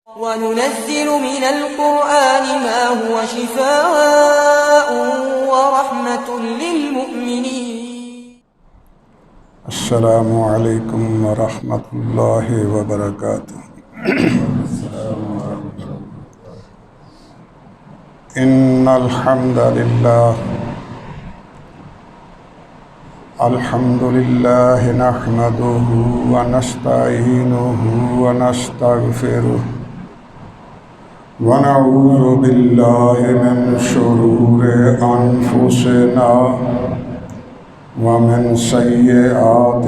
وننزل من القرآن ما هو شفاء ورحمة للمؤمنين. السلام عليكم ورحمة الله وبركاته. إن الحمد لله نحمده ونستعينه ونستغفره ونعوذ بالله من شرور أنفسنا ومن سيئات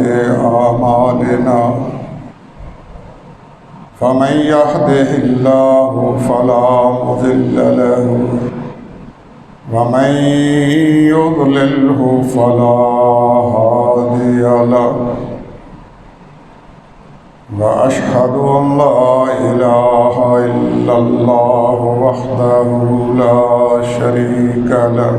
أعمالنا فمن يهده الله فلا مضل له ومن يضلله فلا هادي له وأشهد أن لا إله إلا الله وحده لا شريك له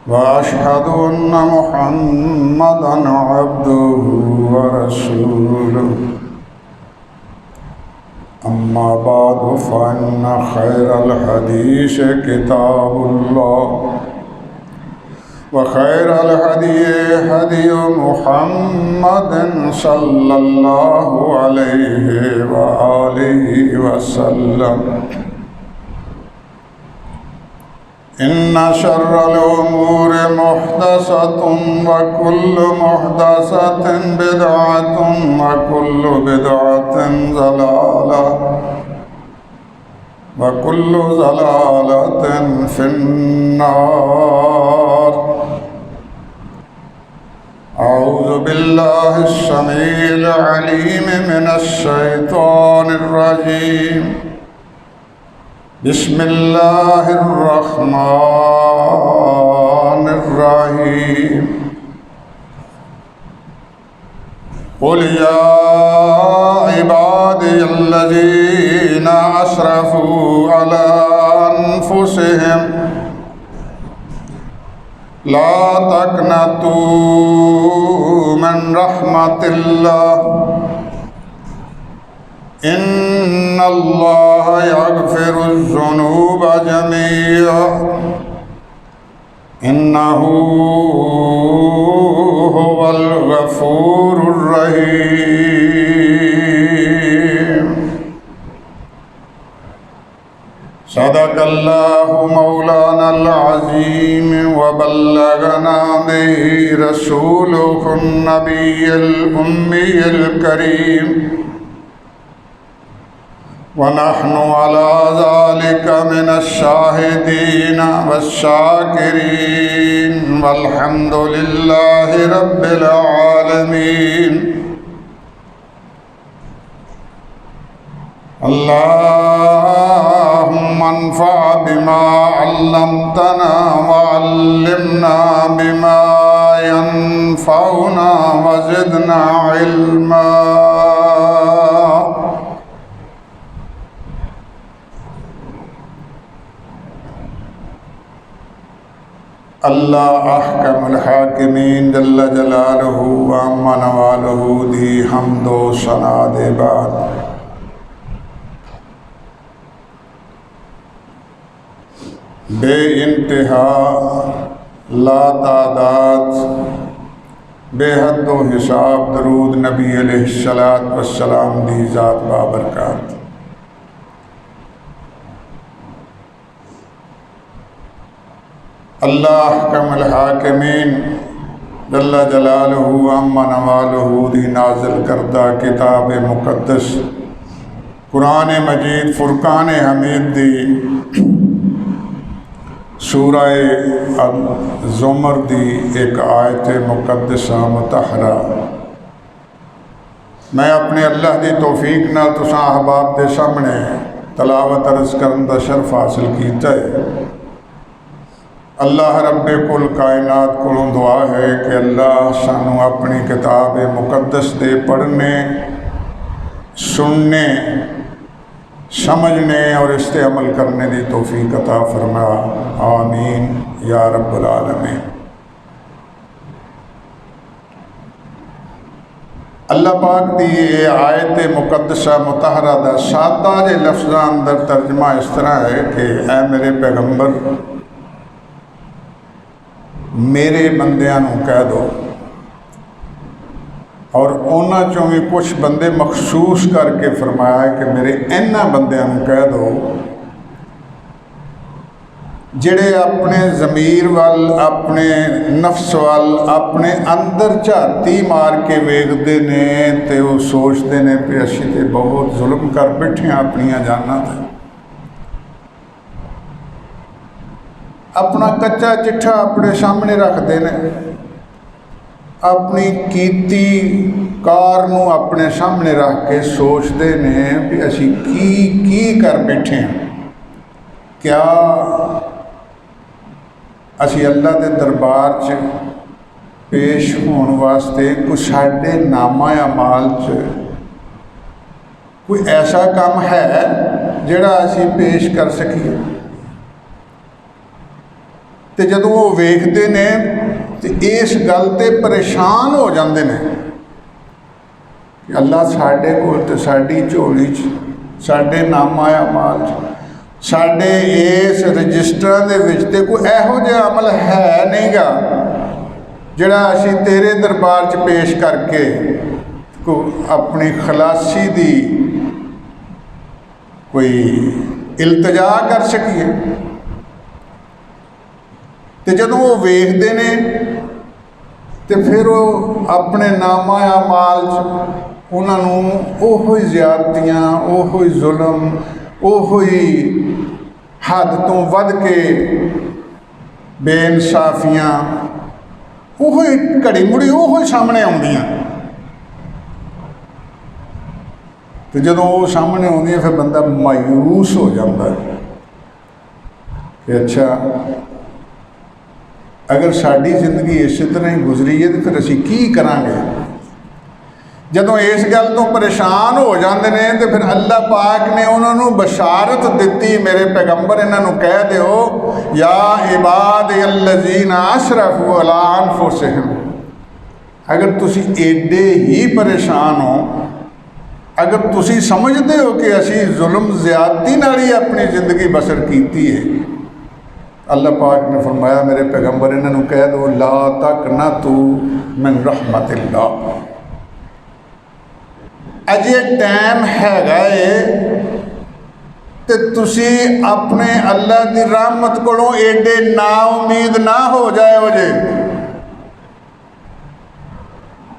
وأشهد أن محمدًا عبده ورسوله. أما بعد فإن خير الحديث كتاب الله وخير الهدي هدي محمد صلى الله عليه وآله وسلم. إن شر الأمور محدثة وكل محدثة بدعة وكل بدعة ضلالة وكل ضلالة في النار. أعوذ بالله السميع العليم من الشيطان الرجيم. بسم الله الرحمن الرحيم. قل يا عبادي الذين أسرفوا على أنفسهم لا تقنطوا من رحمة الله إن الله يغفر الذنوب جميعا إنه هو الغفور الرحيم. صدق الله مولانا العظيم وبلغنا به رسوله النبي الأمي الكريم ونحن على ذلك من الشاهدين والشاكرين والحمد لله رب العالمين. اللهم انفع بما علمتنا وعلمنا بما ينفعنا وزدنا علما. अल्लाह अहकमुल हाकिमीन जल्ल जलालहू व अम्मा नवालहू दी हम्दो सना दे बाद बे इंतहा लातादाद बेहद हिसाब दरूद नबी अलैहिस्सलात वस्सलाम दी ज़ात बाबरकात। अल्लाह अहकमुल हाकिमीन जल्ल जलालहू अम्मा नवालहू दी नाज़िल करदा किताब मुक़द्दस कुरान मजीद फुरकान हमीद दी सूरह ज़ुमर दी एक आयत मुक़द्दसा मुतहरा मैं अपने अल्लाह दी तौफीक नाल तुसां अहबाब दे सामने तलावत अर्ज़ करन दा शर्फ हासिल कीता है। अल्लाह रब्बे कुल कायनात कोलों दुआ है कि अल्लाह सानू अपनी किताब मुक़द्दस दे पढ़ने सुनने समझने और इस पर अमल करने की तौफीक अता फरमा। आमीन या रब्बुल आलमीन। अल्लाह पाक की ये आयत मुकद्दसा मुतहरा दा सादा जे लफ्ज़ां अंदर तर्जमा इस तरह है कि ऐ मेरे पैगंबर मेरे बंदियां नूं कह दो, और उन्हां चों भी कुछ बंदे मखसूस करके फरमाया कि मेरे इन्हां बंदियां नूं कह दो जिहड़े अपने ज़मीर वाल, अपने नफ्स वाल, अपने अंदर झाती मार के वेखते ने ते वो सोचते ने कि असीं ते बहुत जुल्म कर बैठे हैं अपनियां जानां ते। अपना कच्चा चिट्ठा अपने सामने रखते हैं, अपनी कीती कार नूं अपने सामने रख के सोचते ने कि असीं की कर बैठे हैं। क्या असी अल्लाह के दरबार च पेश होने वास्ते कुछ साढ़े नामा अमाल च कोई ऐसा काम है जिहड़ा असी पेश कर सकीए? तो जदों वो वेखते ने तो इस गल ते परेशान हो जाते हैं कि अल्लाह साढ़े कोल ते साडी झोली च, साढ़े नामा अमाल च, साढ़े इस रजिस्टर दे विच ते कोई इहो जिहा अमल है नहीं गा जिहड़ा असीं तेरे दरबार च पेश करके को अपनी खलासी दी कोई इल्तजा कर सकीए। ते जदों वो वेखदे ने ते फिर वो अपने नामा अमाल च उन्हां नूं ओही ज़्यादतियां, ओही जुल्म, ओही हद तो वध के बेइंसाफियां, ओही घड़ी मुड़ी ओही सामने आउंदियां। तो जदों वो सामने आउंदियां फिर बंदा मायूस हो जाता है कि अच्छा अगर साडी जिंदगी इस तरह ही गुजरी है तो फिर असीं की करांगे। जदों इस गल तो परेशान हो जाते हैं तो फिर अल्लाह पाक ने उन्होंने बशारत दी, मेरे पैगंबर इन्हों कह दो या इबाद अल्लज़ीना असरफू अला अनफुसिहिम, अगर तुसी एडे ही परेशान हो, अगर तुसी समझते हो कि असी जुल्म ज़्यादती नाल ही अपनी ज़िंदगी बसर की है, अल्लाह पाक ने फरमाया मेरे पैगंबर इन्हों कह दो ला तक़नतू मिन रहमतिल्लाह, अजे टाइम हैगा तो तुसी अपने अल्लाह की रहमत कोलों एडे ना उम्मीद ना हो जाओ जे,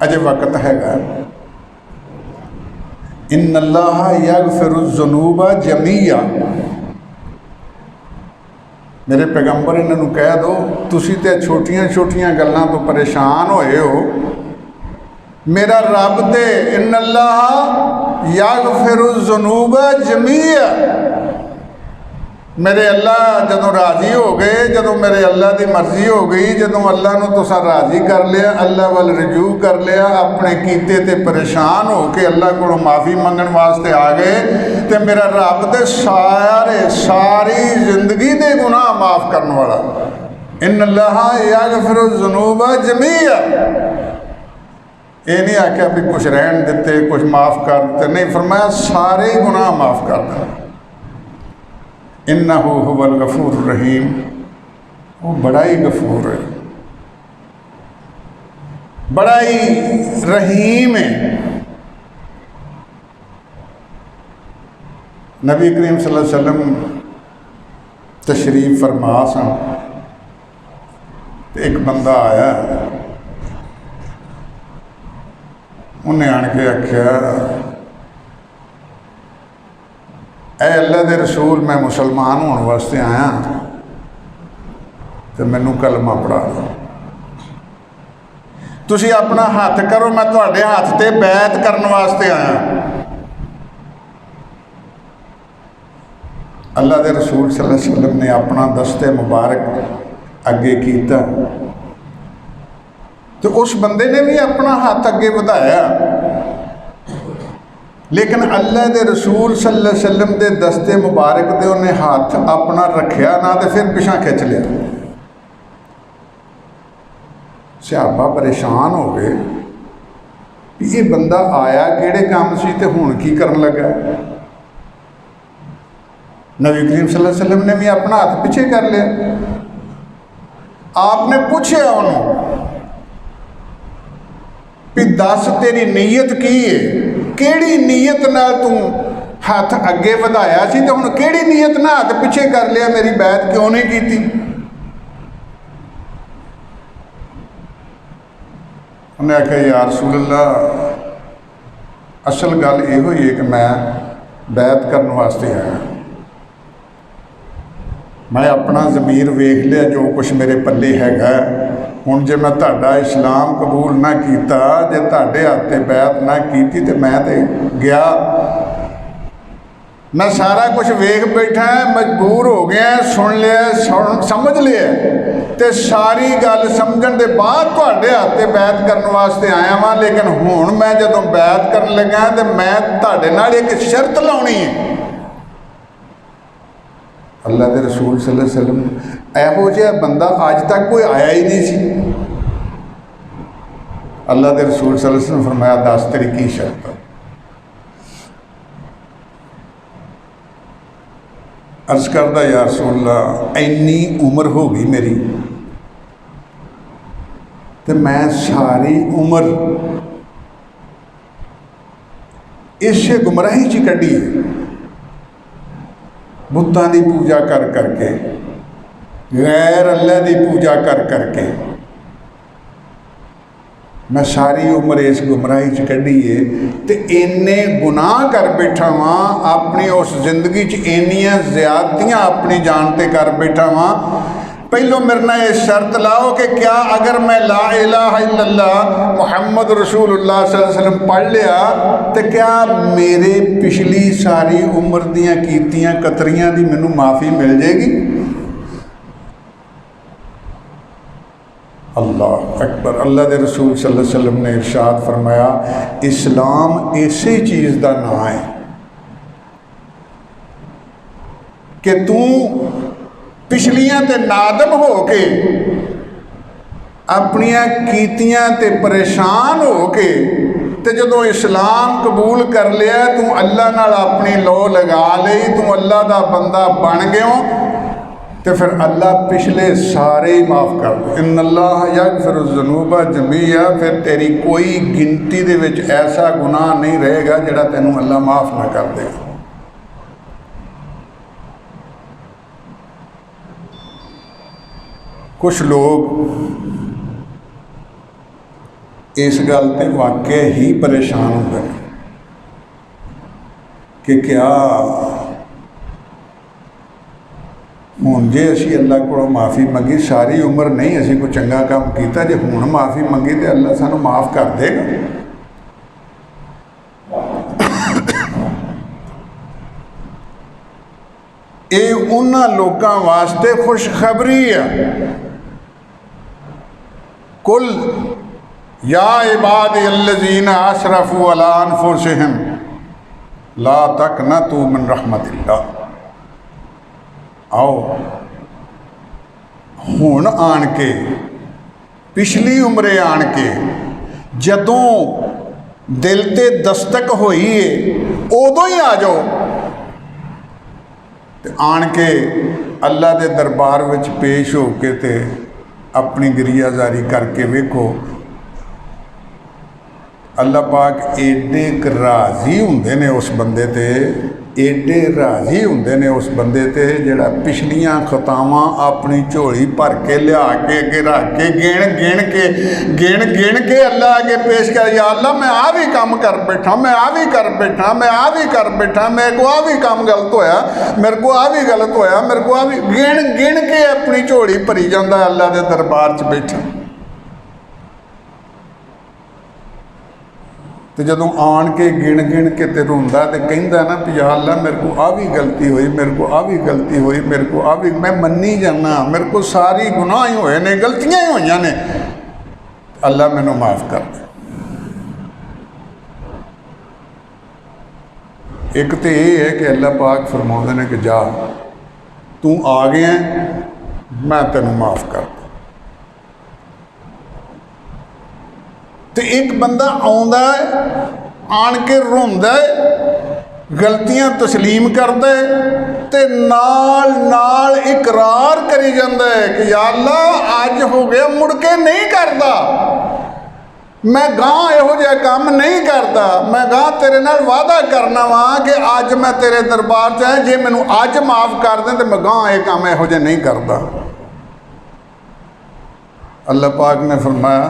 अजे वक्त हैगा। इन्नल्लाह यगफिरुज़्ज़ुनूबा जमीआ, मेरे पैगंबर इन्हों कह दो तुसी ते छोटियां छोटियां गल्लां तो परेशान होए हो, मेरा रब ते इन्नल्लाह यगफिरुज़्ज़ुनूबा जमीआ, मेरे अल्लाह जदों राजी हो गए, जदों मेरे अल्लाह की मर्जी हो गई, जदों अल्लाह नूं तुसां राजी कर लिया, अल्लाह वाल रजू कर लिया, अपने कीते ते परेशान हो के अल्लाह कोलों माफ़ी मंगण वास्ते आ गए, तो मेरा रब ते सारी जिंदगी दे गुनाह माफ़ करने वाला। इन्नल्लाह यगफिरुज़्ज़ुनूबा जमीआ, ये नहीं आख्या भी कुछ रहन दिते कुछ माफ़ कर दिते, नहीं, फरमाया सारे गुनाह माफ़ कर दें। इन्नहु हुवल गफूर रहीम, वो बड़ा ही गफूर है, बड़ा ही रहीम है। नबी करीम सल्लल्लाहु अलैहि वसल्लम तशरीफ फरमा सन, एक बंदा आया, उन्हें आन के आख्या ऐ अल्लाह के रसूल मैं मुसलमान होने वास्ते आया तो मैनू कलमा पढ़ा दो, तुसी अपना हाथ करो मैं तुहाडे हाथ ते बैत करने वास्ते आया। अल्लाह के रसूल सल्लल्लाहु अलैहि वसल्लम ने अपना दस्ते मुबारक अगे कीता, तो उस बंदे ने भी अपना हाथ अगे बढ़ाया, लेकिन अल्लाह के रसूल सल्लल्लाहु अलैहि वसल्लम के दस्ते मुबारक से उन्हें हाथ अपना रखिया ना, तो फिर पिछा खिंच लिया। सहाबा परेशान हो गए भी ये बंदा आया किहड़े काम सी ते हुण की करन लगा। नबी करीम सल्लल्लाहु अलैहि वसल्लम ने भी अपना हाथ पिछे कर लिया। आपने पूछया उन्होंने भी दस तेरी नीयत की है, किहड़ी नीयत नाल तू हाथ अगे वधाया सी ते हुण किहड़ी नीयत नाल हाथ पिछे कर लिया, मेरी बैत क्यों नहीं कीती। उन्हें आख्या या रसूल अल्लाह असल गल इहो ही है कि मैं बैत करने वास्ते आया, मैं अपना ज़मीर वेख लिया जो कुछ मेरे पल्ले हैगा। हुण जे मैं तुहाडा इस्लाम कबूल ना कीता, जे तुहाडे हाथे बैत ना कीती ते मैं ते गया, मैं सारा कुछ वेख बैठा है, मजबूर हो गया, सुन लिया, समझ लिया ते सारी गल समझण दे बाद तुहाडे हाथे बैत करने वास्ते आया वां। लेकिन हुण मैं जदों बैत करन लगा ते मैं तुहाडे नाल एक शर्त लाउणी है। अल्लाह के रसूल सल्लल्लाहु अलैहि वसल्लम इहो जिहा बंदा अज तक कोई आया ही नहीं सी। अल्लाह के रसूल सल्लल्लाहु अलैहि वसल्लम फरमाया दस तेरी की शर्त है। अर्ज करदा या रसूल अल्लाह इन्नी उम्र हो गई मेरी तो मैं सारी उम्र इस गुमराही च कढ़ी है, बुतां की पूजा कर करके, गैर अल्लाह की पूजा कर करके मैं सारी उम्र इस गुमराही च कढ़ी है तो इन्ने गुनाह कर बैठा वां, अपनी उस जिंदगी च इन्नियां ज़्यादतियां अपनी जान ते कर बैठा वां। पहलों मेरे ना ये शर्त लाओ कि क्या अगर मैं ला इलाहा इल्लल्लाह मुहम्मद रसूलुल्लाह सल्लल्लाहु अलैहि वसल्लम पढ़ लिया तो क्या मेरे पिछली सारी उम्र दियां कीतियां कतरियां दी मैनू माफ़ी मिल जाएगी। अल्लाह अकबर। अल्लाह के रसूल सल्लल्लाहु अलैहि वसल्लम ने इरशाद फरमाया इस्लाम इसी चीज़ का नाम है कि तू पिछलियां ते नादम हो के अपनियां कीतियां ते परेशान हो के ते जदों इस्लाम कबूल कर लिया तू अल्लाह नाल अपनी लो लगा लई, तू अल्लाह का बंदा बन गयो तो फिर अल्लाह पिछले सारे ही माफ़ कर दे। इन्नल्लाह यगफिरु ज़ुनूबा जमीआ, फिर तेरी कोई गिनती दे विच ऐसा गुनाह नहीं रहेगा जिहड़ा तैनूं अल्लाह माफ़ ना कर देगा। कुछ लोग इस गल ते वाकई ही परेशान हो गए कि क्या हुण जे असी अल्लाह को माफ़ी मंगी, सारी उम्र नहीं असी कोई चंगा काम किया, जे हुण माफ़ी मंगी तो अल्लाह सानू माफ़ कर देगा। ये उन्हां लोकां वास्ते खुशखबरी है। कुल या इबाद अल्लज़ीना असरफू अला अनफुसिहिम ला तक़नतू मिन रहमतिल्लाह। आओ हुण आन के पिछली उम्रे आन के जदों दिल ते दस्तक होई है उदों ही आ जाओ ते आन के अल्लाह के दरबार विच पेश हो के ते अपनी गिरियाजारी करके वेखो अल्लाह पाक एडे राजी हुंदे ने उस बंदे ते, एडे राजी हुंदे ने उस बंदे ते जिहड़ा पिछलियां खतावां अपनी झोली भर के लिया के अगे रख के गिण के अल्लाह अगे पेश कर, या अल्लाह मैं आ भी काम कर बैठा, मैं आ भी कर बैठा, मैं आ भी कर बैठा, मेरे को आ भी काम गलत होया, मेरे को आ भी गलत होया, मेरे को आ भी गिण के अपनी झोली भरी जाता अल्लाह के दरबार च बैठा। तो जदों आन के गिण के ते रोंदा ते कहंदा ना भी या अल्लाह मेरे को आ भी गलती हुई, मेरे को आ भी गलती हुई, मेरे को आ भी, मैं मन्नी जाना, मेरे को सारी गुनाह ही होए ने, गलतियां ही होईयां ने, अल्लाह मैनू माफ़ कर दे। एक तो ये है कि अल्लाह पाक फरमाउंदे ने कि जा तू आ गया मैं तेनू माफ़ कर दूँ। तो एक बंदा आउंदा है, आन के रोंदा है, गलतियां तस्लीम करदा है ते नाल नाल इकरार करी जांदा है कि या अल्लाह अज हो गया, मुड़ के नहीं करदा, मैं गां इहो जिहा काम नहीं करता, मैं गां तेरे नाल वादा करना वा कि अज मैं तेरे दरबार च है, जे मैनू अज माफ़ कर दें तो मैं गां ये काम इहो जिहा नहीं करता। अल्लाह पाक ने फरमाया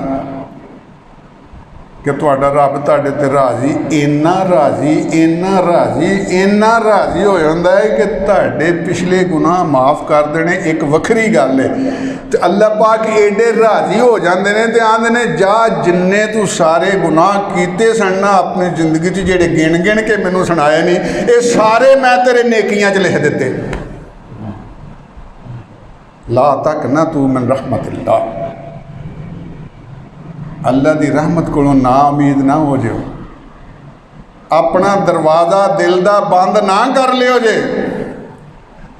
कि तुहाडा रब तुहाडे ते राजी, इन्ना राजी, इन्ना राजी, इन्ना राजी हो जाता है कि तुहाडे पिछले गुनाह माफ़ कर देने एक वखरी गल है। तो अल्लाह पाक एडे राजी हो जाते हैं तो आंदे ने जा जिन्ने तू सारे गुनाह कीते सन ना अपनी जिंदगी च जेड़े गिन गिन के मैनू सुनाए नहीं, ये सारे मैं तेरे नेकियां च लिख दिते। ला तक ना तू मन रहमतिल्लाह, अल्लाह की रहमत को ना उम्मीद ना हो जाओ, अपना दरवाज़ा दिल का बंद ना कर लियो जे,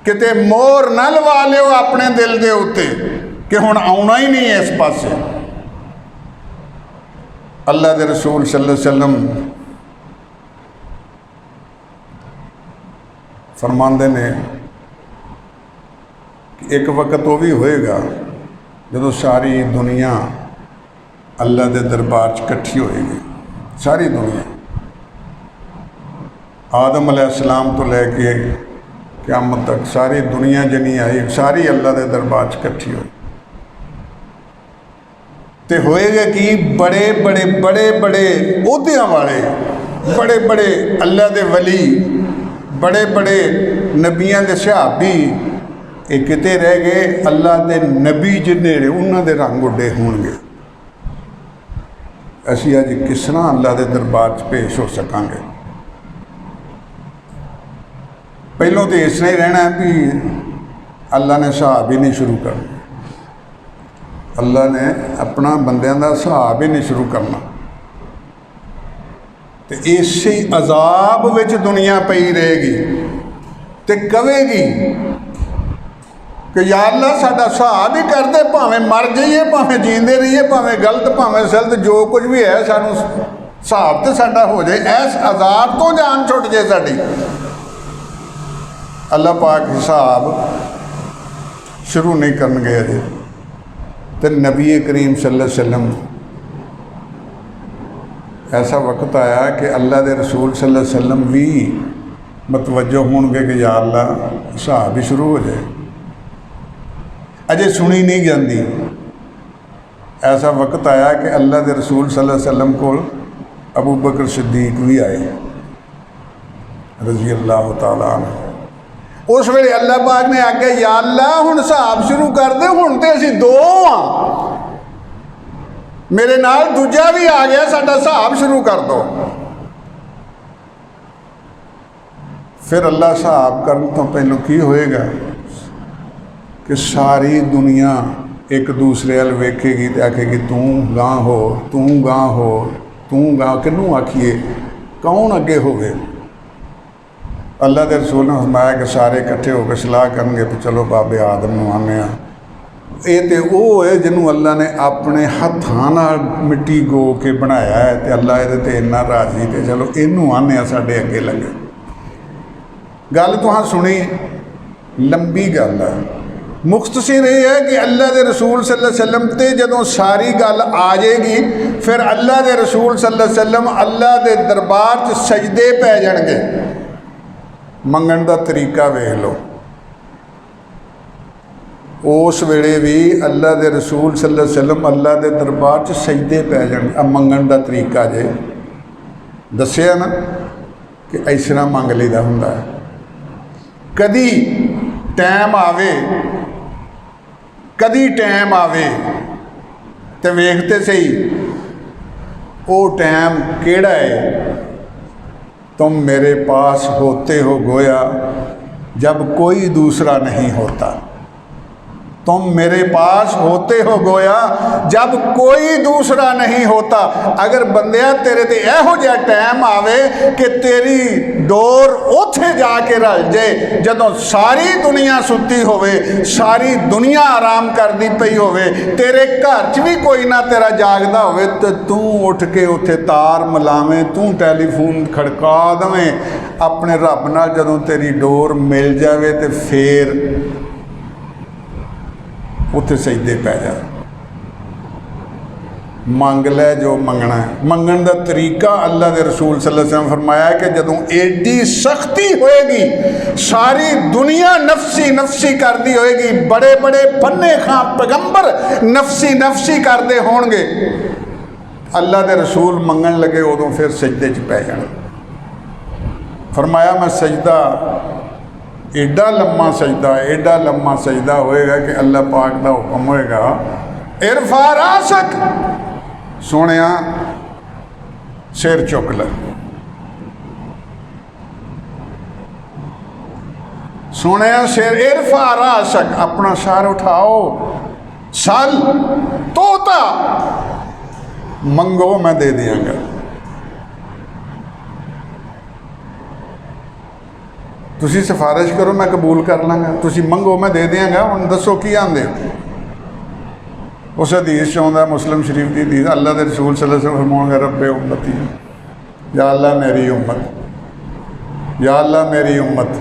किते मोहर ना लवा लियो अपने दिल के उत्ते कि हुण आउणा ही नहीं है इस पासे। अल्लाह के रसूल सल्लल्लाहु अलैहि वसल्लम फरमांदे ने कि एक वक्त वो भी होएगा जदों सारी दुनिया अल्लाह के दरबार च इकट्ठी होएगी, सारी दुनिया आदम अलैहिस्सलाम तो लैके क़यामत तक सारी दुनिया जनी आई, सारी अल्लाह के दरबार च इकट्ठी होई। तो होएगा कि बड़े बड़े बड़े बड़े ओहदियां वाले, बड़े बड़े अल्लाह के वली, बड़े बड़े नबियां के सहाबी ये किते रह गए, अल्लाह के नबी जिन्ने उन्होंने दे रंग उड्डे होणगे। असी अज किस तरह अल्लाह के दरबार च पेश हो सकांगे? पहलों तो इस तरह ही रहना है भी अल्लाह ने हिसाब ही नहीं शुरू करना, अल्लाह ने अपना बंदियां दा हिसाब ही नहीं शुरू करना। तो इसे अजाब विच दुनिया पई रहेगी तो कहेगी कि या अल्लाह साडा हिसाब ही कर दे, भावें मर जाइए, भावें जींदे रहिए, भावें गलत भावें सलत, जो कुछ भी है सानू हिसाब तो साडा हो जाए, इस अजाब तो जान छुट जाए साडी। अल्लाह पाक हिसाब शुरू नहीं करनगे अजे। तो नबी करीम सल्लल्लाहु अलैहि वसल्लम ऐसा वक्त आया कि अल्लाह के रसूल सल्लल्लाहु अलैहि वसल्लम भी मतवज्जो होंगे कि या अल्लाह हिसाब ही शुरू हो जाए, अजे सुनी नहीं जाती। ऐसा वक्त आया कि अल्लाह के रसूल सल्लल्लाहु अलैहि वसल्लम को अबू बकर सिद्दीक भी आए रजी अल्लाह तआला अन्हु। उस वेले अल्लाह पाक ने आख्या या अल्लाह हुण हिसाब शुरू कर दे, हुण ते असीं दो हाँ, मेरे नाल दूजा भी आ गया, साडा हिसाब शुरू कर दो। फिर अल्लाह हिसाब करने तो पहलों की होएगा कि सारी दुनिया एक दूसरे अल वेखेगी तो आखेगी तू गां हो, तू गां हो, तू गां, किनू आखिए, कौन अगे होवे? अल्लाह के रसूल ने फरमाया कि सारे इकट्ठे होकर सलाह करेंगे तो चलो बाबे आदम नूं आने आ। ये तो वो है जिन्हों अल्लाह ने अपने हत्थां नाल मिट्टी गो के बनाया है, तो अल्लाह ये इन्ना राजी तो चलो इनू आने आ साडे अगे लगे। गल तुहां सुनी, लंबी गल है, मुख्तसर ये है कि अल्लाह के रसूल सल्लल्लाहु अलैहि वसल्लम ते जदों सारी गल आ जाएगी, फिर अल्लाह के रसूल सल्लल्लाहु अलैहि वसल्लम अल्लाह के दरबार च सजदे पै जाणगे। मंगण का तरीका वेख लो, उस वेले भी अल्लाह के रसूल सल्लल्लाहु अलैहि वसल्लम अल्लाह के दरबार च सजदे पै जाणगे। मंगण का तरीका जे दसिया ना कि इस तरह मंग लईदा हुंदा है। कदी टाइम आवे, कदी टाइम आवे तो वेखते सही वो टाइम केड़ा है। तुम मेरे पास होते हो गोया जब कोई दूसरा नहीं होता। तुम मेरे पास होते हो गोया जब कोई दूसरा नहीं होता। अगर बंदिया तेरे ते एहो जिहा टाइम आवे कि तेरी डोर उत्थे जाके रल जाए जदों सारी दुनिया सुती होवे, सारी दुनिया आराम करदी पई होवे, तेरे घर च भी कोई ना तेरा जागदा होवे, तो तू उठ के उत्थे तार मिलावें, तू टैलीफोन खड़का देवें अपने रब नाल, जदों तेरी डोर मिल जावे तो फिर उत्थे सजदे पै जा, मंग लै जो मंगना है। मंगण का तरीका अल्लाह के रसूल सल्लल्लाहु अलैहि वसल्लम फरमाया कि जदों एडी सख्ती होएगी, सारी दुनिया नफसी नफसी करती होएगी, बड़े बड़े पन्ने खां पैगंबर नफसी नफसी करते होणगे, अल्लाह के रसूल मंगण लगे उदों फिर सजदे च पै जाण। फरमाया मैं सजदा एडा लम्मा सजदा होएगा कि अल्लाह पाक का हुक्म होएगा इरफा रासक, सोनिया सिर चुक ले, सोनिया सिर, इरफा रासक, अपना सर उठाओ, सल तोता मंगो मैं दे दियांगा। तुसी सिफारिश करो मैं कबूल कर लाँगा, तुसी मंगो मैं दे देंगा। हुण दसो की आंदे। उस हदीस आउंदा मुस्लिम शरीफ की हदीस, अल्लाह के रसूल सल्लल्लाहु अलैहि वसल्लम फरमाउंदे रब्बे उम्मती, या अल्लाह मेरी उम्मत, या अल्लाह मेरी उम्मत।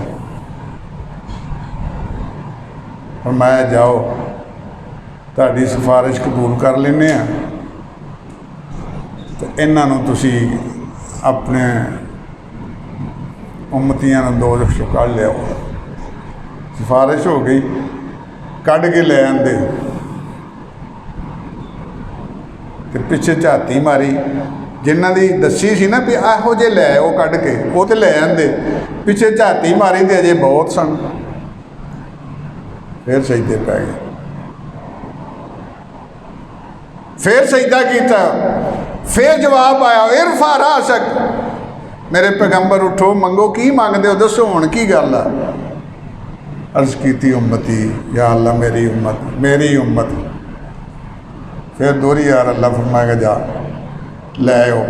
फरमाया जाओ तुहाडी सिफारिश कबूल कर लेने, तो इन्हां नूं तुसी अपने उम्मतियां दो चों कढ़ लिया। सिफारिश हो गई, कढ़ के ले आंदे ते पिछे झाती मारी, जिन्हां दी दसी सी ना भी एहो जे लै आओ कढ़ के, वो तो ले आंदे, पिछे झाती मारी तो अजे बहुत सन, फिर सजदे पै गए, फिर सजदा किया, फिर जवाब आया इरफा रासक, मेरे पैगंबर उठो मंगो, की मंगते हो दसो हुण की गल आ। अर्ज की उम्मती, या अल्लाह मेरी उम्मत, मेरी उम्मत। फिर दोहरी यार अल्लाह फरमाएगा जा लै आओ,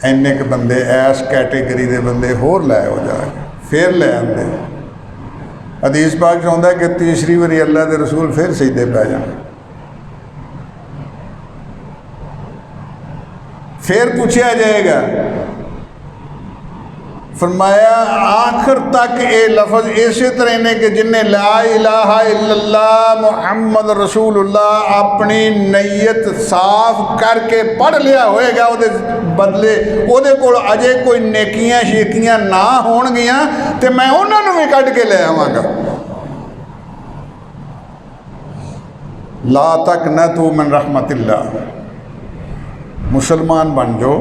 इन्ने क बंदे ऐस कैटेगरी के बंदे होर लै आओ जाए, फिर ले आंदे। हदीस पाक चाहता है कि तीसरी बारी अल्लाह के रसूल फिर सजदे पै जाए, फिर पूछा जाएगा। फरमाया आखिर तक ये लफज इसी तरह ने कि जिन्हें ला इलाहा इल्लल्लाह मुहम्मद रसूलुल्लाह अपनी नीयत साफ करके पढ़ लिया होएगा, वो बदले वो अजे कोई नेकियां शेकियां ना होणगियां ते मैं उन्होंने भी कढ़ के ले आवांगा। ला तक न तू मन रहमतिल्लाह, मुसलमान बन जाओ,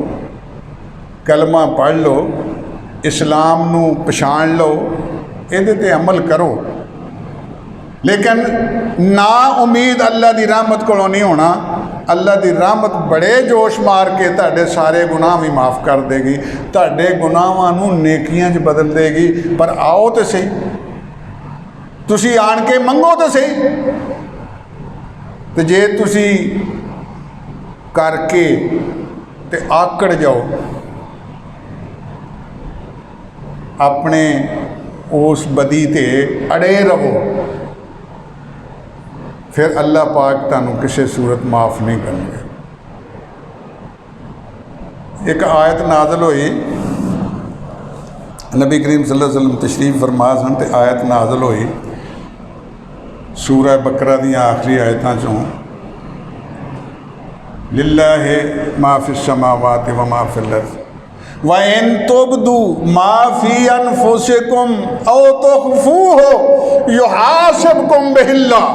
कलमा पढ़ लो, इस्लाम नू पछाण लो, इहदे ते अमल करो, लेकिन ना उम्मीद अल्लाह की रहमत कोलों नहीं होना। अल्लाह की रहमत बड़े जोश मार के तुहाडे सारे गुनाह भी माफ़ कर देगी, तुहाडे गुनाहां नू नेकियां च बदल देगी। पर आओ तो सही, तुसी आण के मंगो तो सही, तो जे तुसी करके ते आकड़ जाओ, अपने उस बदी ते अड़े रहो, फिर अल्लाह पाक तुहानू किसी सूरत माफ़ नहीं करेंगे। एक आयत नाज़िल हुई, नबी करीम सल्लल्लाहु अलैहि वसल्लम तशरीफ फरमा सन, ते आयत नाज़िल हुई सूरह बकरा दी आखिरी आयतां चों, लिल्लाहि मा फिस समावाति व मा फिल अर्ज़ व इन तुबदू मा फी अनफुसिकुम औ तुख्फूहु युहासिबकुम बिहिल्लाह।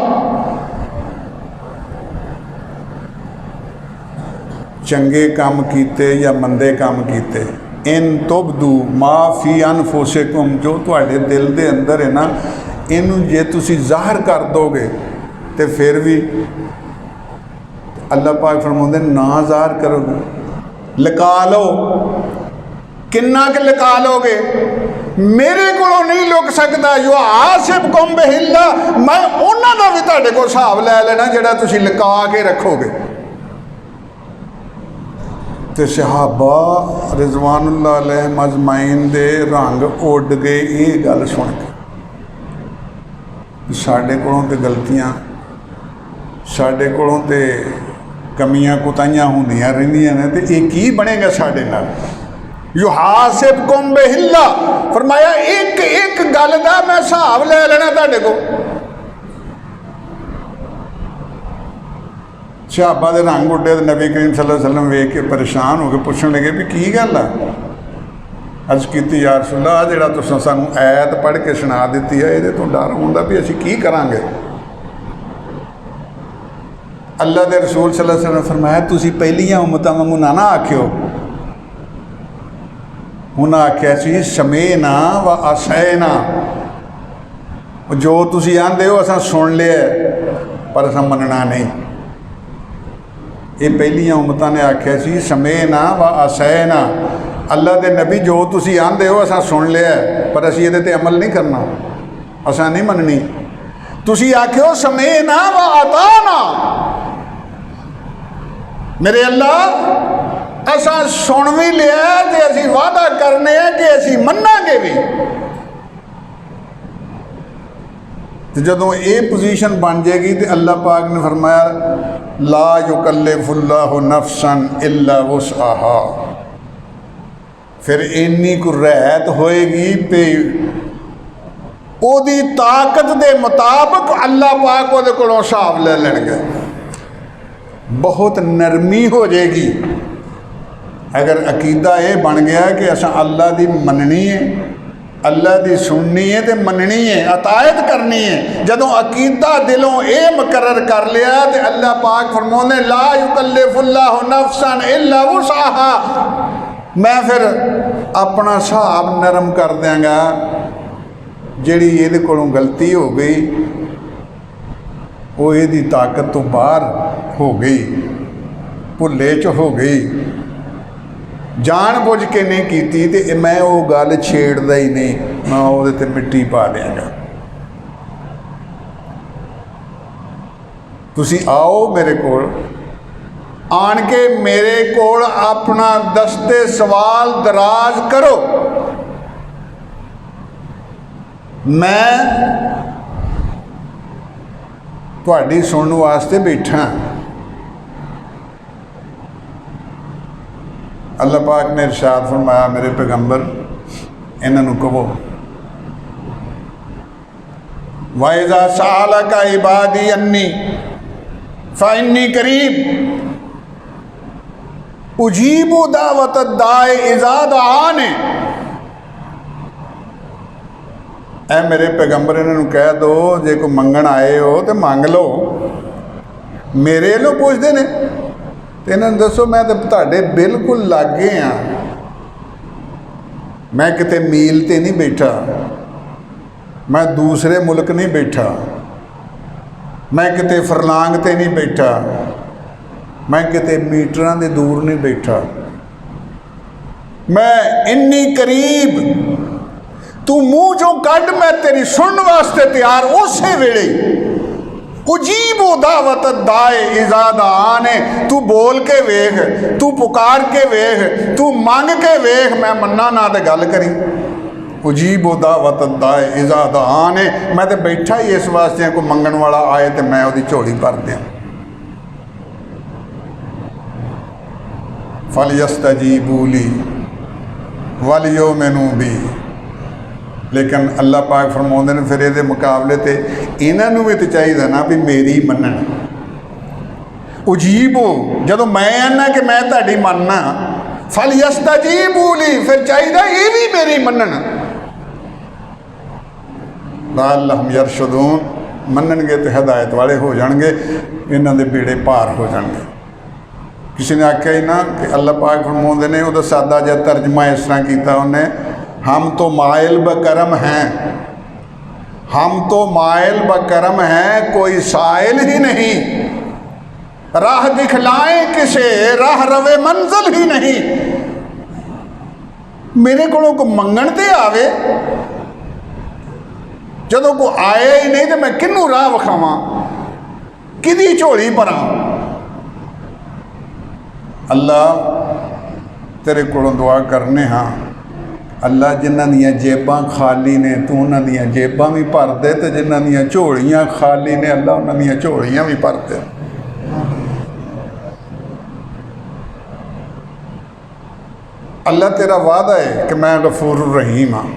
चंगे काम कीते या मंदे काम कीते, इन तुबदू मा फी अनफुसिकुम, जो तुहाडे दिल दे अंदर है ना, इनू जे तुसी ज़ाहिर कर दोगे तो फिर भी अल्लाह पाक फरमाते ना ज़ाहिर करोगे, लका लो, किन्ना के लका लोगे, मेरे को नहीं लुक सकता यो आसिफ कुम बेहिल्ला, मैं उन्हां दा भी तुहाडे कोल हिसाब लै लेना जिहड़ा तुसीं लुका के रखोगे। तो सहाबा रिजवानुल्लाह अलैहिम अजमाइन दे रंग उड़ गए ये गल सुन के। साडे कोलों ते गलतियां, साडे कोलों ते कमियां कुताइयां होंदियां रहिंदियां ने, ते ये की बनेगा साडे नाल। युहासिबकुम बिहिल्ला, फरमाया एक एक गल दा मैं हिसाब लै लेना तुहाडे कोल। सहाबा दे रंग उड्डे ते नबी करीम सल्लल्लाहु अलैहि वसल्लम वेख के परेशान हो गए, पुछण लगे भी की गल है। अर्ज की या रसूलल्लाह जिहड़ा तुसीं सानूं ऐत पढ़ के सुना दित्ती है, इहदे तो डर हुंदा भी असीं की करांगे। अल्लाह दे रसूल सल्लल्लाहु अलैहि वसल्लम फरमाया तुसीं पहलियां उम्मतां वांगू ना आखिओ। उन्हें आख्या सी समेना व असैना, जो तुसीं आंदे हो असां सुन लिया पर असां मनना नहीं। ये पहलियां उम्मतां ने आख्या सी समेना व असैना, अल्लाह दे नबी जो तुसीं आंदे हो असां सुन लिया पर असीं इहदे ते अमल नहीं करना, असां नहीं मननी। तुसीं आख्यो समेना व अताना, मेरे अल्लाह असां सुन भी लिया ते असीं वादा करने कि असीं मन्नांगे भी। तो जदों ये पोजीशन बन जाएगी तो अल्लाह पाक ने फरमाया ला युकल्लिफुल्लाहु नफ्सन इल्ला वुसअहा, फिर इन्नी को रहत होएगी पे ओदी ताकत दे मुताबिक अल्लाह पाक ओदे कोलों हिसाब ले लेंगे। बहुत नरमी हो जाएगी। अगर अकीदा ये बन गया कि असा अल्लाह दी मननी है, अल्लाह दी सुननी है तो मननी है, अतायत करनी है। जदों अकीदा दिलों ये मुकर्रर कर लिया तो अल्लाह पाक फरमाउंदे ला युकल्लिफुल्लाहु नफ्सन इल्ला वुसअहा, मैं फिर अपना हिसाब नरम कर देंगा। जिहड़ी इहदे कोलों गलती हो गई वो इहदी ताकत तो बाहर हो गई, भुले च हो गई, जान बुझ के नहीं की, तो मैं वो गल छेड़दा ही नहीं, मैं वो ते मिट्टी पा देंगा। तुसी आओ मेरे कोल, आन के मेरे कोल अपना दस्ते सवाल दराज करो, मैं तुहाडी सुनने वास्ते बैठा। अल्लाह पाक ने इरशाद फरमाया मेरे पैगंबर इन्हों कहो वाइज़ा सअलका इबादी अन्नी फ़इन्नी करीब उजीबु दावत दाए इज़ा दआने। ऐ मेरे पैगंबर इन्हों कह दो जे कोई मंगण आए हो तो मंग लो, मेरे लो पूछते ने तो इन्होंने दसो मैं तो तुहाडे बिल्कुल लागे हाँ, मैं किते मील ते नहीं बैठा, मैं दूसरे मुल्क नहीं बैठा, मैं किते फरलांग ते नहीं बैठा, मैं किते मीटरां दे दूर नहीं बैठा, मैं इन्नी करीब, तू मूँह जो कढ़ मैं तेरी सुनने वास्ते तैयार उसे वेले। उजीबो दावत दाए इज़ा दआने, तू बोल के वेख, तू पुकार के वेख, तू मंग के वेख, मैं मन्ना ना तो गल करी। उजीबो दावत दाए इज़ा दआने, मैं तो बैठा ही इस वास्ते कोई मंगण वाला आए तो मैं उसकी झोली भर दियां। फलयस्तजीबू ली वलयुमिनू बी, लेकिन अल्लाह पाक फरमाउंदे ने फिर ये मुकाबले ते इन्हों भी तो चाहिए ना भी मेरी मनन। उजीबो जदों मैं आना कि मैं तुहाडी मनना, फलयस्तजीबू ली फिर चाहिए ये भी मेरी मनन। लअल्लहुम यरशुदून, मनणगे तो हिदायत वाले हो जाएंगे, इन्हां दे बेड़े पार हो जाएंगे। किसी ने आख्या ही ना कि अल्लाह पाक फरमाउंदे ने उहदा सादा जिहा तर्जमा इस तरह किया उन्हें, हम तो माइल बकरम हैं, हम तो माइल बकरम हैं, कोई साइल ही नहीं, राह दिखलाएं किसे राह रवे मंजिल ही नहीं। मेरे को मंगण ते आवे जदों कोई आया ही नहीं तो मैं किनू राह विखावां, किदी झोली भरां। अल्लाह तेरे कोलों दुआ करने हाँ, अल्लाह जिन्हां दियां जेबां खाली ने तू उन्हां दियां जेबां भी भर दे, तो जिन्हां दियां झोलियां खाली ने अल्लाह उन्हां दियां झोलियां भी भर दे। अल्लाह तेरा वादा है कि मैं गफूर रहीम हाँ,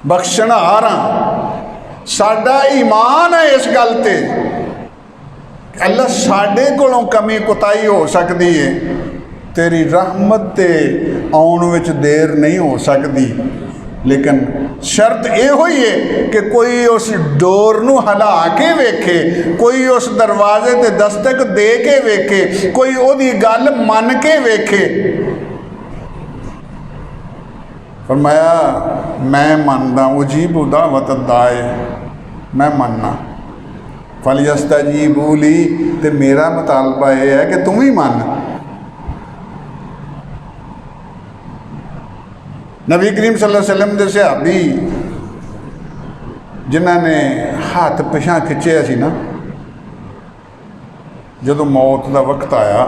बख्शणहार हाँ। साडा ईमान है इस गल ते अल्लाह साडे कोलों कमी कुताही हो सकती है, तेरी रहमत ते आउण विच देर नहीं हो सकती, लेकिन शर्त यो ही है कि कोई उस डोर नूं हिला के वेखे, कोई उस दरवाजे ते दस्तक दे के वेखे, कोई ओदी गल मन के वेखे। फरमाया मैं मनदा उजीबु दावत दाए, मैं मनना। फलयस्तजीबू ली, ते मेरा मुतालबा यह है कि तुम ही मन। नबी करीम सल्लल्लाहु अलैहि वसल्लम दे सहाबी जिन्हां ने हाथ पिछां खिंचिया सी ना, जदों मौत का वक्त आया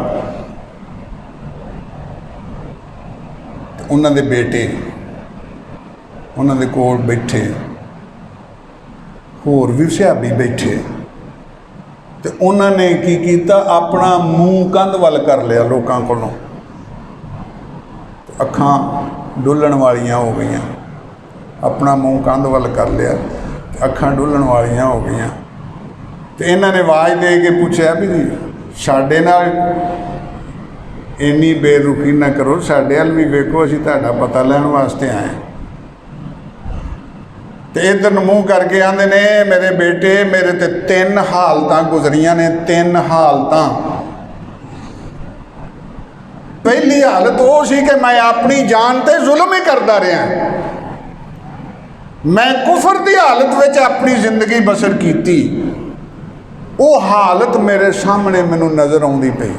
उन्हां दे बेटे उन्हां दे कोल बैठे, होर भी सहाबी बैठे, तो उन्होंने की कीता, अपना मूँह कंध वल कर लिया लोगों कोलों, अखां डुलण वालियां हो गई, अपना मूँह कंध वल कर लिया, अखां डुलण वालियां हो गई। तो इन्हों ने आवाज़ दे के पूछा भी साडे नाल इन्नी बेरुखी ना करो, साडे अल भी वेखो, असीं तुहाडा पता लैण वास्ते आए। तो इधर मूँह करके आंदे ने मेरे बेटे, मेरे ते 3 हालतां गुजरियां ने, 3 हालतां। पहली हालत वो सी कि मैं अपनी जान ते जुल्म ही करता रहा, मैं कुफर की हालत में अपनी जिंदगी बसर की, वो हालत मेरे सामने मैनू नज़र आउंदी पई।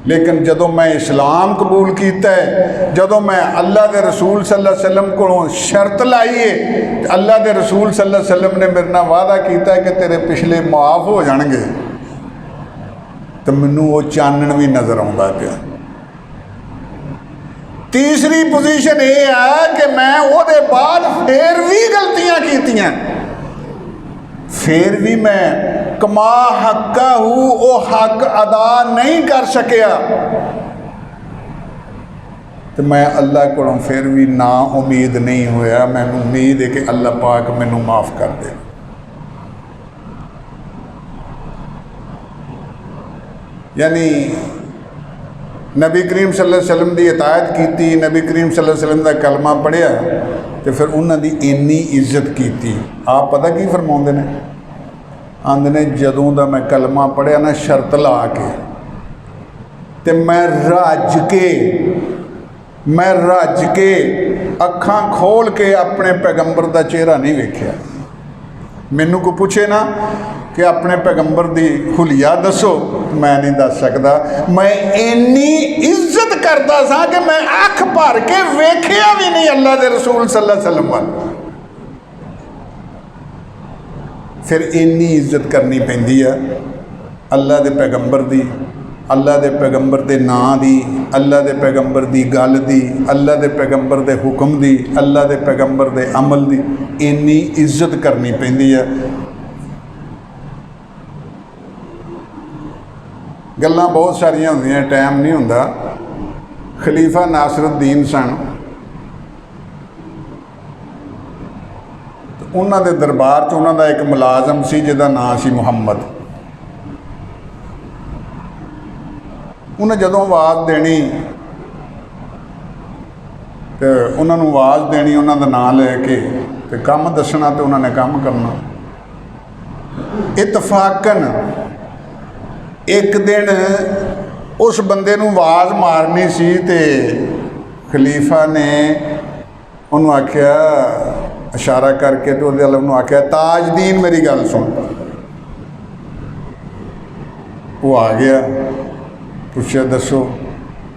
लेकिन जदों मैं इस्लाम कबूल किया है, जदों मैं अल्लाह के रसूल सल्लल्लाहु अलैहि वसल्लम को शर्त लाई है, अल्लाह के रसूल सल्लल्लाहु अलैहि वसल्लम ने मेरे नाल वादा किया है कि तेरे पिछले माफ़ हो जाएंगे, तो मैनू वो चानन भी नज़र आता पिया। तीसरी पोजीशन ये है कि मैं वो बाद फिर भी गलतियां कीतियां, फिर भी मैं कमा हक्का हूँ वो हक अदा नहीं कर सकिया, तो मैं अल्लाह को फिर भी ना उम्मीद नहीं होया। मैनू उम्मीद है कि अल्लाह पाक मैनू माफ़ कर दे। यानी नबी करीम सल्लल्लाहु अलैहि वसल्लम की इतायत की, नबी करीम सल्लल्लाहु अलैहि वसल्लम का कलमा पढ़िया, तो फिर उन्होंने इन्नी इज्जत की। आप पता की फरमाते हैं, आंदे ने जदों दा मैं कलमा पढ़िया ना शर्त ला के, ते मैं रज के अखां खोल के अपने पैगंबर का चेहरा नहीं वेख्या। मैनू को पूछे ना कि अपने पैगंबर की हुलिया दसो, मैं नहीं दस सकता। मैं इन्नी इज्जत करता सा कि मैं अख भर के वेख्या भी नहीं अल्लाह के रसूल सल्लल्लाहु अलैहि वसल्लम वाल। फिर इन्नी इज्जत करनी पैंदी है अल्लाह के पैगंबर की, अल्लाह के पैगंबर के नां की, अल्लाह के पैगंबर की गल की, अल्लाह के पैगंबर के हुक्म की, अल्लाह के पैगंबर के अमल की इन्नी इज्जत करनी पैंदी है। गल्लां बहुत सारियां होंदियां, टाइम नहीं हुंदा। खलीफा नासरुद्दीन सन, उन्हां दे दरबार च उन्हां दा एक मुलाजम सी जिहदा नाम सी मुहम्मद। उन्हें जदों आवाज़ देनी तो उन्होंने आवाज़ देनी, उन्हों का नाम लैके तो काम दसना, तो उन्होंने काम करना। इतफाकन एक दिन उस बंदे नूं आवाज़ मारनी सी, ते खलीफा ने उन्होंने आख्या, इशारा करके, तो उन्होंने आख्या, ताजदीन मेरी गल सुन। वो आ गया, पूछा दसो,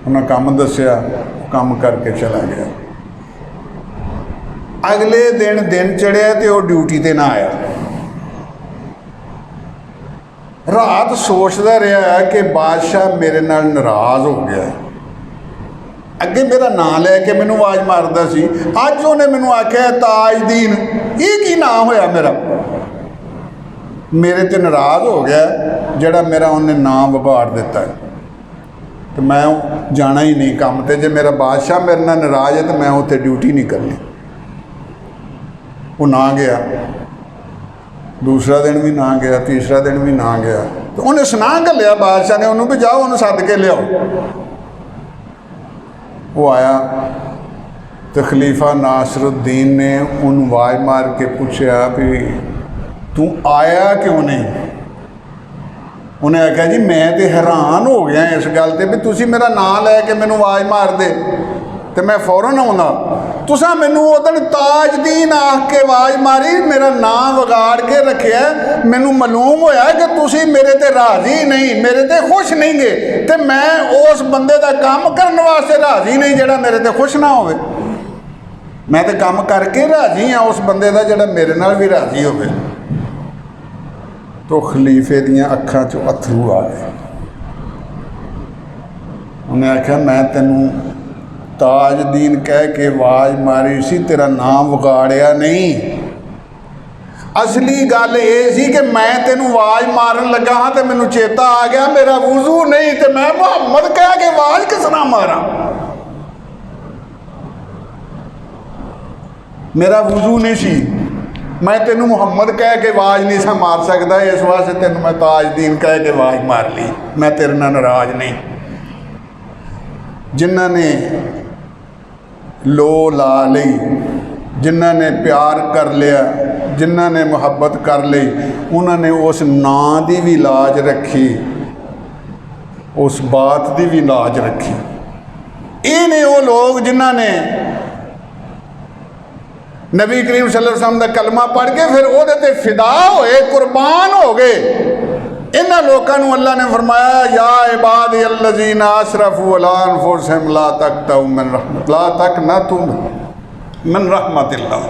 उन्हें काम दसिया, काम करके चला गया। अगले दिन चढ़िया तो वह ड्यूटी पर ना आया। रात सोचता रहा कि बादशाह मेरे नाल नाराज़ हो गया। अगे मेरा नाम लैके मैनू आवाज़ मारदा सी, अज उन्हें मैनू आख्या ताजदीन, ये की नाम होया मेरा? मेरे ते नाराज़ हो गया, जड़ा मेरा उन्हें नाम बिगाड़ दिता है। तो मैं जाना ही नहीं काम ते। जे मेरा बादशाह मेरे नाल नाराज़ है तो मैं उत्थे ड्यूटी नहीं करनी। वो ना गया, दूसरा दिन भी ना गया, तीसरा दिन भी ना गया। तो उन्हें सुना घलिया बादशाह ने उन्होंने भी जाओ उन्हें सद के लियाओ। वो आया तो खलीफा नासरुद्दीन ने उन्होंने आवाज़ मार के पूछा भी तू आया क्यों नहीं? उन्हें आख्या जी मैं तो हैरान हो गया इस गल से भी तुसी मेरा नाम लैके मैनू आवाज़ मार दे तो मैं फौरन आउंदा, तुसा मैनू उदन ताजदीन आख के आवाज़ मारी, मेरा नाम बिगाड़ के रखिया। मैनू मालूम होया कि तुसी मेरे ते राज़ी नहीं, मेरे ते खुश नहीं गे, तो मैं उस बंदे का काम करने वास्ते राज़ी नहीं जिहड़ा मेरे ते खुश ना होवे। मैं तो काम करके राज़ी हाँ उस बंदे का जिहड़ा मेरे नाल भी राज़ी होवे। तो खलीफे दियाँ अखां चों अथरू आ गए। उन्हें आख्या मैं तेनू ताजदीन कह के आवाज़ मारी सी, तेरा नाम बिगाड़िया नहीं। असली गल ये सी कि मैं तेनू आवाज़ मारन लगा हाँ तो मैनू चेता आ गया मेरा वुजू नहीं, तो मैं मुहम्मद कह के आवाज़ किस तरह मारा? मेरा वुजू नहीं सी, मैं तेनू मुहम्मद कह के आवाज़ नहीं सा मार सकता, इस वास्ते तेनू मैं ताजदीन कह के आवाज़ मार ली। मैं तेरे नाल नाराज़ नहीं। जिन्हां ने लो ला ली, जिन्हां ने प्यार कर लिया, जिन्हां ने मुहब्बत कर ली, उन्होंने उस नां की भी लाज रखी, उस बात की भी लाज रखी। ये ने वो लोग जिन्हां ने नबी करीम सल्लल्लाहु अलैहि वसल्लम का कलमा पढ़ के फिर उहदे ते फिदा होए, कुर्बान हो गए। इन्हां लोगों को अल्लाह ने फरमाया या इबाद अल्लज़ीना असरफू अला अनफुसिहिम ला तक़नतू मिन रहमत ला तक़नतू मिन रहमतिल्लाह।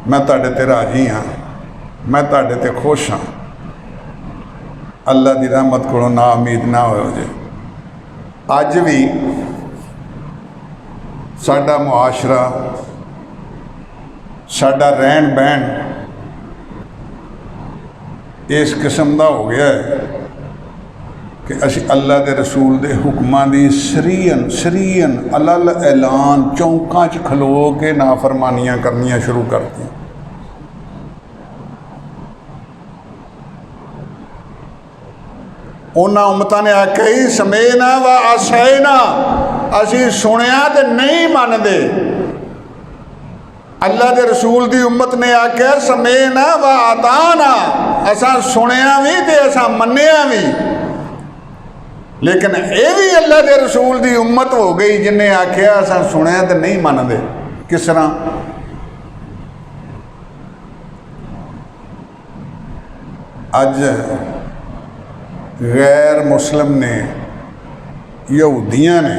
मैं तुहाडे ते राज़ी हाँ, मैं तुहाडे ते खुश हाँ, अल्लाह की रहमत कोलों ना उम्मीद ना हो जे। अज भी साडा मुआशरा, साडा रहन बहन इस किस्म का हो गया है कि असी अल्लाह के रसूल के हुक्मां की सरीयन अलल ऐलान चौंकां च खलो के नाफरमानियां करनियां शुरू कर दी। उन्हां उम्मतां ने आख्या ही समेना व असैना, असी सुनिया तो नहीं मनदे। अल्लाह के रसूल की उम्मत ने आख्या समेना व अताना, असा सुनिया भी तो असा मन्निया भी। लेकिन ये भी अल्लाह के रसूल की उम्मत हो गई जिन्हें आख्या असा सुनिया तो नहीं मनदे। किस तरह? अज गैर मुस्लिम ने, यहूदियां ने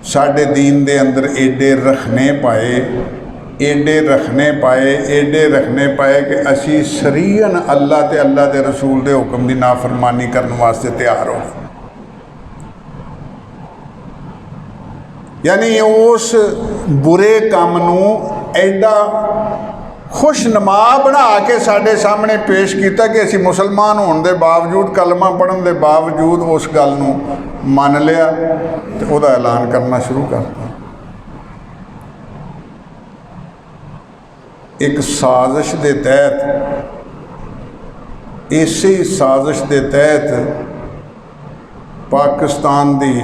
साडे दीन दे अंदर एडे रखने पाए, एडे रखने पाए, एडे रखने पाए कि असी सरीयन अल्लाह ते अल्लाह के रसूल के हुक्म की नाफरमानी करने वास्ते तैयार हो। यानी उस बुरे काम नूं एडा खुशनुमा बना के साडे सामने पेश किया कि असी मुसलमान होने के बावजूद, कलमा पढ़न के बावजूद उस गल नूं मान लिया तो उसका ऐलान करना शुरू करता। एक साजिश के तहत, इसी साजिश के तहत पाकिस्तान की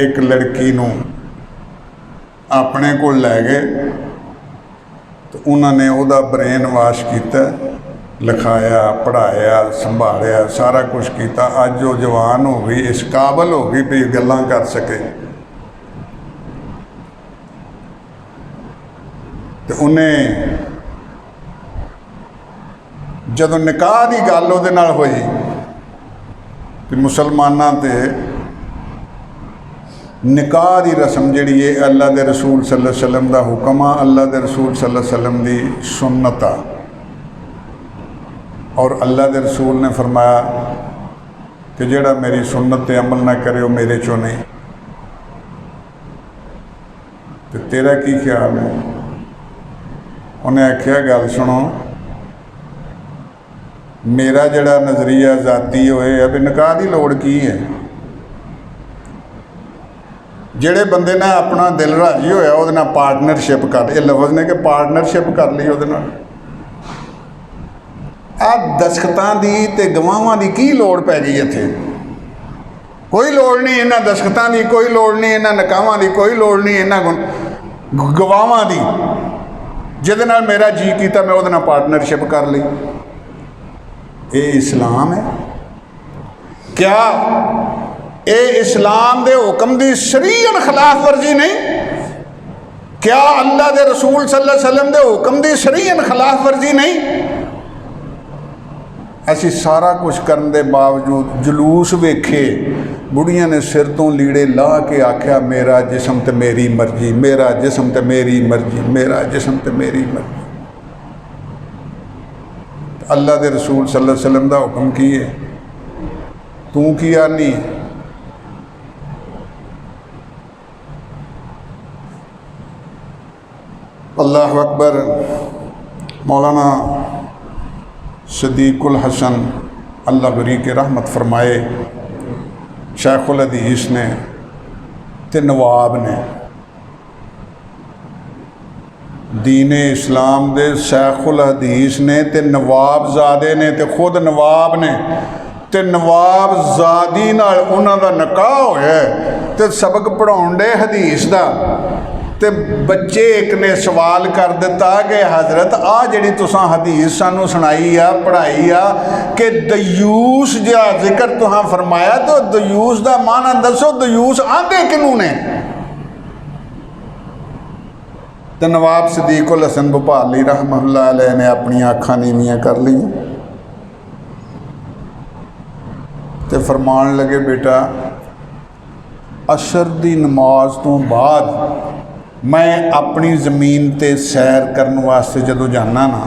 एक लड़की नूं अपने को लै गए तो उन्होंने उसका ब्रेन वाश किया, लिखाया, पढ़ाया, संभालिया, सारा कुछ किया। अज वो जवान हो गई, इस काबल हो गई भी गल्लां कर सके। तो उन्हें जदों निकाह की गल उहदे नाल होई कि मुसलमानां ते निकाह की रस्म जिहड़ी है अल्लाह के रसूल सल्लल्लाहु अलैहि वसल्लम का हुक्म आ, अल्लाह के रसूल सल्लल्लाहु अलैहि वसल्लम की सुन्नत आ। और अल्लाह के रसूल ने फरमाया कि जिहड़ा मेरी सुन्नत ते अमल ना करे वो मेरे चों नहीं। तो तेरा की ख्याल है? उन्हें आख्या गल सुनो, मेरा जिहड़ा नज़रिया ज़ाती होए अब निकाह की लोड़ की है? ਜਿਹੜੇ ਬੰਦੇ ने अपना दिल राजी होया ਉਹਦੇ ਨਾਲ पार्टनरशिप कर, ये लफज ने कि पार्टनरशिप कर ली ਉਹਦੇ ਨਾਲ। आ दस्खतां दी ते गवाहां दी की लोड़ पै गई इत्थे? कोई लोड़ नहीं इन्हां दस्खतां दी, कोई लोड़ नहीं इन्हां निकाहां दी, कोई लोड़ नहीं इन्हां गवाहां दी। जिहदे नाल मेरा जी कीता मैं ਉਹਦੇ ਨਾਲ पार्टनरशिप कर ली। ये इस्लाम है क्या? ये इस्लाम दे हुक्म दी शरीयन खिलाफ वर्जी नहीं? क्या अल्लाह दे रसूल सल्लल्लाहु अलैहि वसल्लम दे हुक्म दी शरीयन खिलाफ वर्जी नहीं? असी सारा कुछ करने के बावजूद जुलूस वेखे, बुढ़िया ने सिर तो लीड़े ला के आख्या मेरा जिस्म ते मेरी मर्जी, मेरा जिस्म ते मेरी मर्जी, मेरा जिस्म ते मेरी मर्जी। अल्लाह दे रसूल सल्लल्लाहु अलैहि वसल्लम दा हुक्म की है? तू की आनी? अल्लाह अकबर। मौलाना सदीकुल हसन अल्लाह बरी के रहमत फरमाए, शेखुल हदीस ने ते नवाब ने, दीन इस्लाम दे शेखुल हदीस ने ते नवाबजादे ने ते खुद नवाब ने ते नवाबजादी नाल उन्हां दा निकाह होया ते सबक पढ़ाउण दे हदीस दा। ते बच्चे एक ने सवाल कर दिता कि हजरत आ जिहड़ी तुसां हदीस सानू सुनाई आ पढ़ाई आ कि दयूस जिहा जिक्र तुहां फरमाया, तो दयूस दा माना दसो, दयूस आंदे किनू ने? तो नवाब सदीकुल हसन भोपाली रहमतुल्लाह अलैह ने अपनी अखां नीवियां कर ली ते फरमान लगे, बेटा असर दी नमाज तो बाद मैं अपनी ज़मीन ते सैर करने वास्ते जदों जाना ना,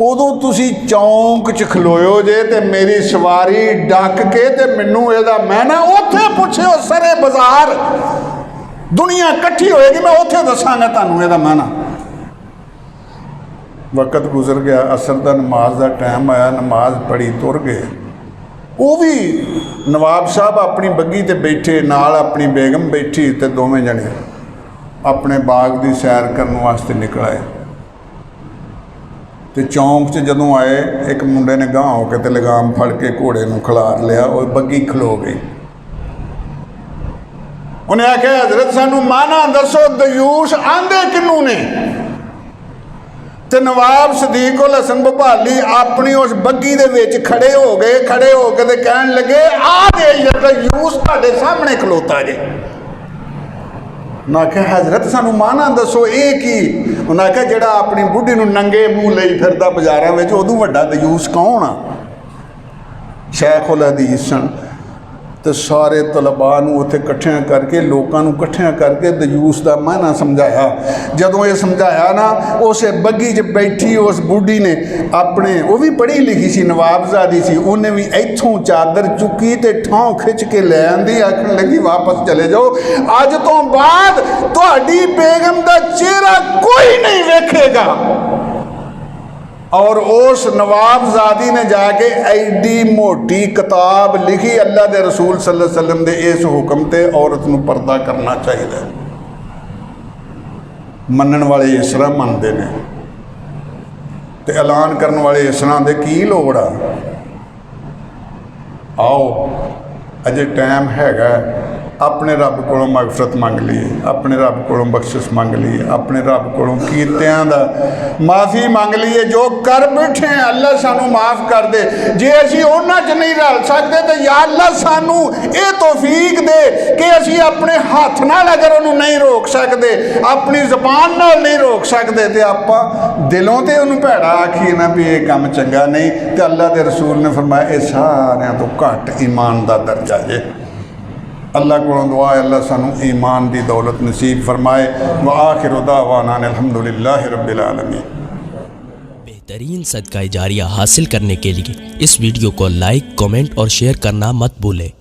उदों तुसी चौंक च खलोयो जे ते मेरी सवारी डक के ते मैनू इहदा मैना उत्थे पुछियो, सरे बाजार दुनिया इकट्ठी होएगी, मैं उत्थे दसांगा तुहानूं इहदा मैना। वक्त गुजर गया, असर दा नमाज का टाइम आया, नमाज पढ़ी तुर गए। वो भी नवाब साहब अपनी बग्गी ते बैठे, नाल अपनी बेगम बैठी ते दोवें जने अपने बाग की सैर करने वास्ते निकल आए। तो चौंक च जदों आए, एक मुंडे ने गांह होकर ते लगाम फड़ के घोड़े नूं खिलार लिया, और बग्गी खलो गई। उन्हें आख्या हजरत सानू माना दसो, दयूस आंदे किनू ने? तो नवाब सदीकुल हसन भोपाली अपनी उस बग्गी दे विच खड़े हो गए, खड़े हो के ते कहन लगे, आ जे दयूस तुहाडे सामने खलोता जे। उन्हें आख्या हजरत सानू माना दसो ये की? उन्हें आख्या जिहड़ा अपनी बुढ़ी नूं नंगे मूँह लई फिरदा बाजारां विच, उदों वड्डा दयूस कौन आ? शेखुल हदीस सन। तो सारे तलबा नूं उत्थे इकट्ठियां करके, लोकां नूं इकट्ठियां करके दयूस का मायना समझाया। जदों ये समझाया ना, उस बग्गी च बैठी उस बुढ़ी ने अपने, वो भी पढ़ी लिखी सी, नवाबजादी सी, उन्हें भी इत्थों चादर चुकी ते ठौं खिंच के लै आंदी, आखन लगी वापस चले जाओ, अज तो बाद तुहाडी बेगम दा चेहरा कोई नहीं वेखेगा। और उस नवाबजादी ने जाके एडी मोटी किताब लिखी, अल्लाह के रसूल सल्लल्लाहु अलैहि वसल्लम दे इस हुक्म ते औरत नूं पर्दा करना चाहिए। मनण वाले इस तरह मनते हैं ते ऐलान करने वाले इस तरह दे की लोड़ आ? आओ अजे टाइम हैगा, अपने रब को मगफरत मंग लीए, अपने रब को बख्शिश मंग लीए, अपने रब को कीतियां दा माफ़ी मंग लीए। जो कर बैठे हैं अल्लाह सानू माफ़ कर दे। जे असी उन्हां च नहीं रल सकते तो या अल्लाह सानू ये तौफीक दे कि असी अपने हाथ नाल अगर उन्होंने नहीं रोक सकते, अपनी ज़बान नाल नहीं रोक सकते, तो आपां दिलों ते उन्होंने भैड़ा आखिए ना भी ये काम चंगा नहीं। तो अल्लाह के रसूल ने फरमाया ये सारियां तो घट ईमान का दर्जा जे। अल्लाह को दुआ है अल्लाह सानू ईमान दी दौलत नसीब फरमाए। व आखिरु दावाना अल्हम्दुलिल्लाहि रब्बिल आलमीन। बेहतरीन सदका जारिया हासिल करने के लिए इस वीडियो को लाइक, कमेंट और शेयर करना मत भूलें।